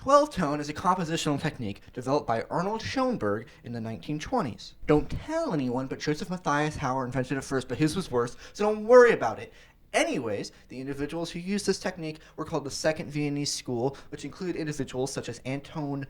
12 tone is a compositional technique developed by Arnold Schoenberg in the 1920s. Don't tell anyone, but Joseph Matthias Hauer invented it first, but his was worse, so don't worry about it. Anyways, the individuals who used this technique were called the Second Viennese School, which include individuals such as Anton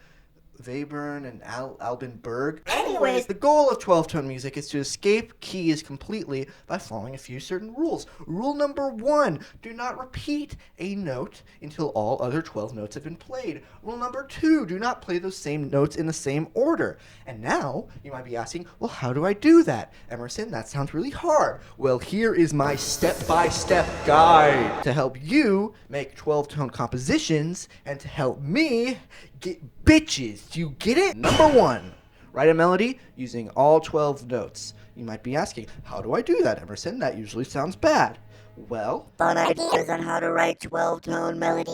Webern and Albin Berg. Anyways, the goal of 12-tone music is to escape keys completely by following a few certain rules. Rule number 1, do not repeat a note until all other 12 notes have been played. Rule number 2, do not play those same notes in the same order. And now, you might be asking, well, how do I do that? Emerson, that sounds really hard. Well, here is my step-by-step guide to help you make 12-tone compositions and to help me get bitches. Do you get it? Number 1, write a melody using all 12 notes. You might be asking, how do I do that, Emerson? That usually sounds bad. Well, fun ideas on how to write 12-tone melodies.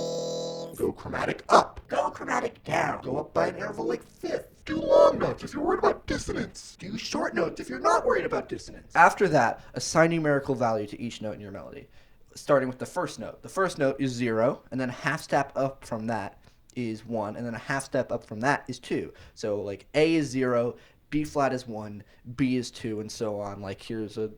Go chromatic up. Go chromatic down. Go up by an interval like fifth. Do long notes if you're worried about dissonance. Do short notes if you're not worried about dissonance. After that, assign numerical value to each note in your melody, starting with the first note. The first note is 0, and then a half step up from that is 1, and then a half step up from that is 2. So like A is 0, B flat is 1, B is 2, and so on. Like here's a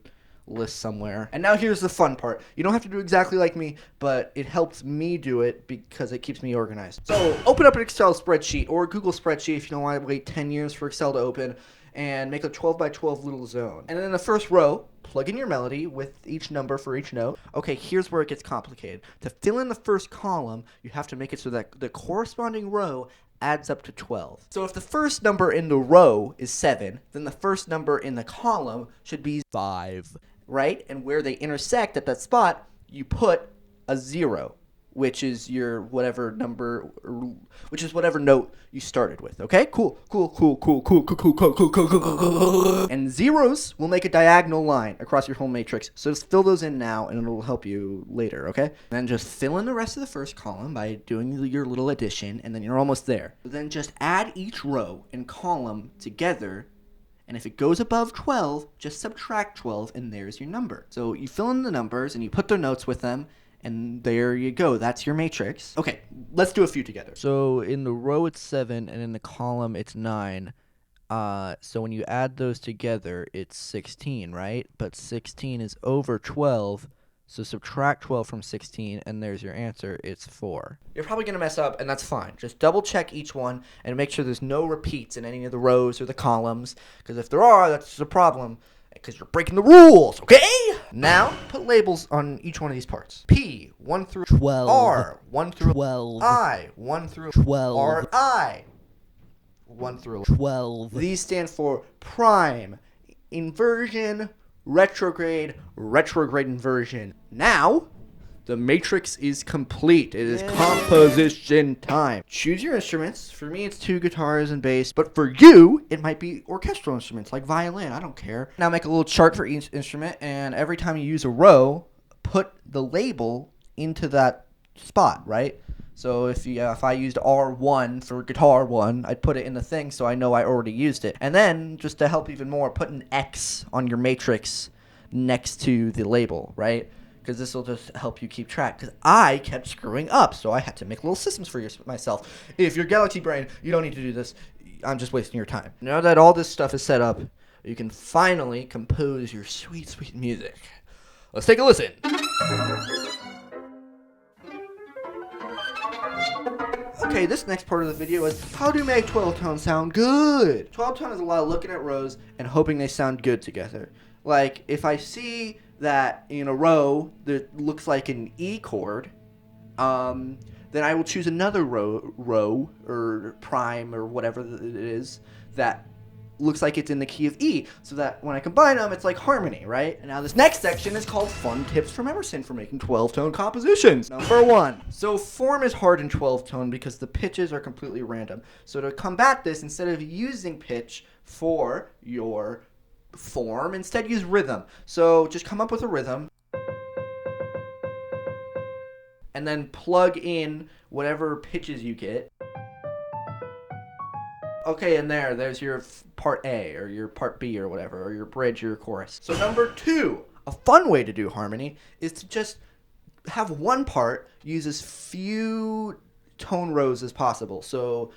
list somewhere. And now here's the fun part. You don't have to do exactly like me, but it helps me do it because it keeps me organized. So open up an Excel spreadsheet or a Google spreadsheet if you don't want to wait 10 years for Excel to open, and make a 12 by 12 little zone. And then in the first row, plug in your melody with each number for each note. Okay, here's where it gets complicated. To fill in the first column, you have to make it so that the corresponding row adds up to 12. So if the first number in the row is 7, then the first number in the column should be 5, right? And where they intersect at that spot, you put a 0, which is your whatever number, which is whatever note you started with, okay? Cool. And zeros will make a diagonal line across your whole matrix, so just fill those in now, and it'll help you later, okay? Then just fill in the rest of the first column by doing your little addition, and then you're almost there. Then just add each row and column together, and if it goes above 12, just subtract 12, and there's your number. So you fill in the numbers, and you put their notes with them, and there you go. That's your matrix. Okay, let's do a few together. So in the row it's 7, and in the column it's 9. So when you add those together, it's 16, right? But 16 is over 12, so subtract 12 from 16, and there's your answer. It's 4. You're probably going to mess up, and that's fine. Just double check each one and make sure there's no repeats in any of the rows or the columns, because if there are, that's a problem, because you're breaking the rules, okay? Now, put labels on each one of these parts. P, 1 through 12. R, 1 through 12. I, 1 through 12. R, I, 1 through 12. These stand for prime, inversion, retrograde, retrograde inversion. Now, the matrix is complete. It is composition time. Choose your instruments. For me, it's 2 guitars and bass. But for you, it might be orchestral instruments like violin. I don't care. Now make a little chart for each instrument. And every time you use a row, put the label into that spot, right? So if I used R1 for guitar 1, I'd put it in the thing so I know I already used it. And then, just to help even more, put an X on your matrix next to the label, right? Because this will just help you keep track. Because I kept screwing up, so I had to make little systems for myself. If you're Galaxy Brain, you don't need to do this. I'm just wasting your time. Now that all this stuff is set up, you can finally compose your sweet, sweet music. Let's take a listen. Okay, this next part of the video is how to make 12-tone sound good. 12-tone is a lot of looking at rows and hoping they sound good together. Like, if I see that in a row that looks like an E chord, then I will choose another row or prime or whatever it is that looks like it's in the key of E, so that when I combine them, it's like harmony, right? And now this next section is called Fun Tips from Emerson for making 12-tone compositions. Number 1. So form is hard in 12-tone because the pitches are completely random. So to combat this, instead of using pitch for your form, instead use rhythm. So just come up with a rhythm and then plug in whatever pitches you get. Okay, and there's your part A, or your part B, or whatever, or your bridge, or your chorus. So number 2, a fun way to do harmony is to just have one part use as few tone rows as possible. So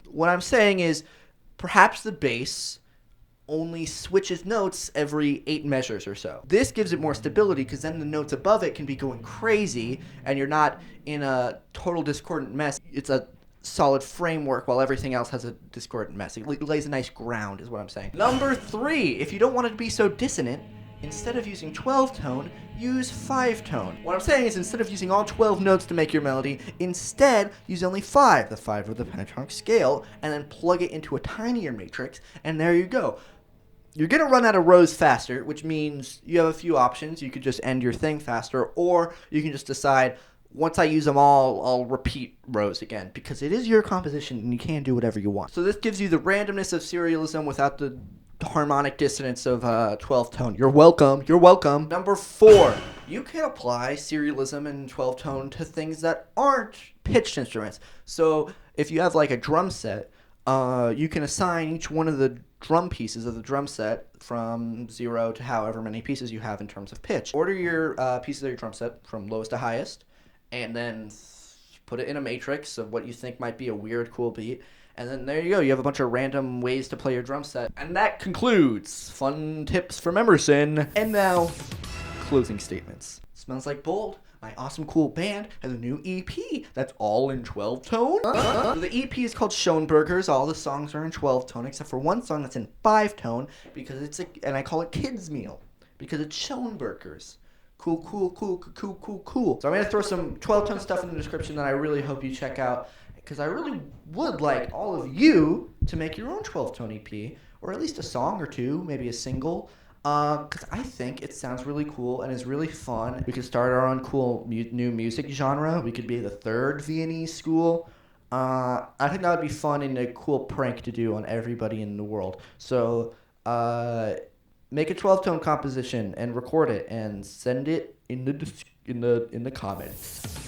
what I'm saying is perhaps the bass only switches notes every 8 measures or so. This gives it more stability because then the notes above it can be going crazy and you're not in a total discordant mess. It's a solid framework while everything else has a discordant mess. It lays a nice ground is what I'm saying. Number 3, if you don't want it to be so dissonant, instead of using 12 tone, use 5 tone. What I'm saying is instead of using all 12 notes to make your melody, instead use only 5, the 5 of the pentatonic scale, and then plug it into a tinier matrix, and there you go. You're going to run out of rows faster, which means you have a few options. You could just end your thing faster, or you can just decide, once I use them all, I'll repeat rows again, because it is your composition and you can do whatever you want. So this gives you the randomness of serialism without the harmonic dissonance of 12 tone. You're welcome. You're welcome. Number 4, you can apply serialism and 12 tone to things that aren't pitched instruments. So if you have like a drum set, you can assign each one of the drum pieces of the drum set from 0 to however many pieces you have in terms of pitch. Order your pieces of your drum set from lowest to highest, and then put it in a matrix of what you think might be a weird, cool beat. And then there you go. You have a bunch of random ways to play your drum set. And that concludes Fun Tips from Emerson. And now, closing statements. Smells Like Bold, my awesome cool band, has a new EP that's all in 12 tone. The EP is called SchoenBurgers. All the songs are in 12 tone except for one song that's in 5 tone because and I call it Kids Meal because it's SchoenBurgers. Cool. So I'm going to throw some 12 tone stuff in the description that I really hope you check out because I really would like all of you to make your own 12 tone EP or at least a song or two, maybe a single. Because I think it sounds really cool and is really fun. We could start our own cool new music genre. We could be the 3rd Viennese school. I think that would be fun and a cool prank to do on everybody in the world. So make a 12-tone composition and record it and send it in the comments.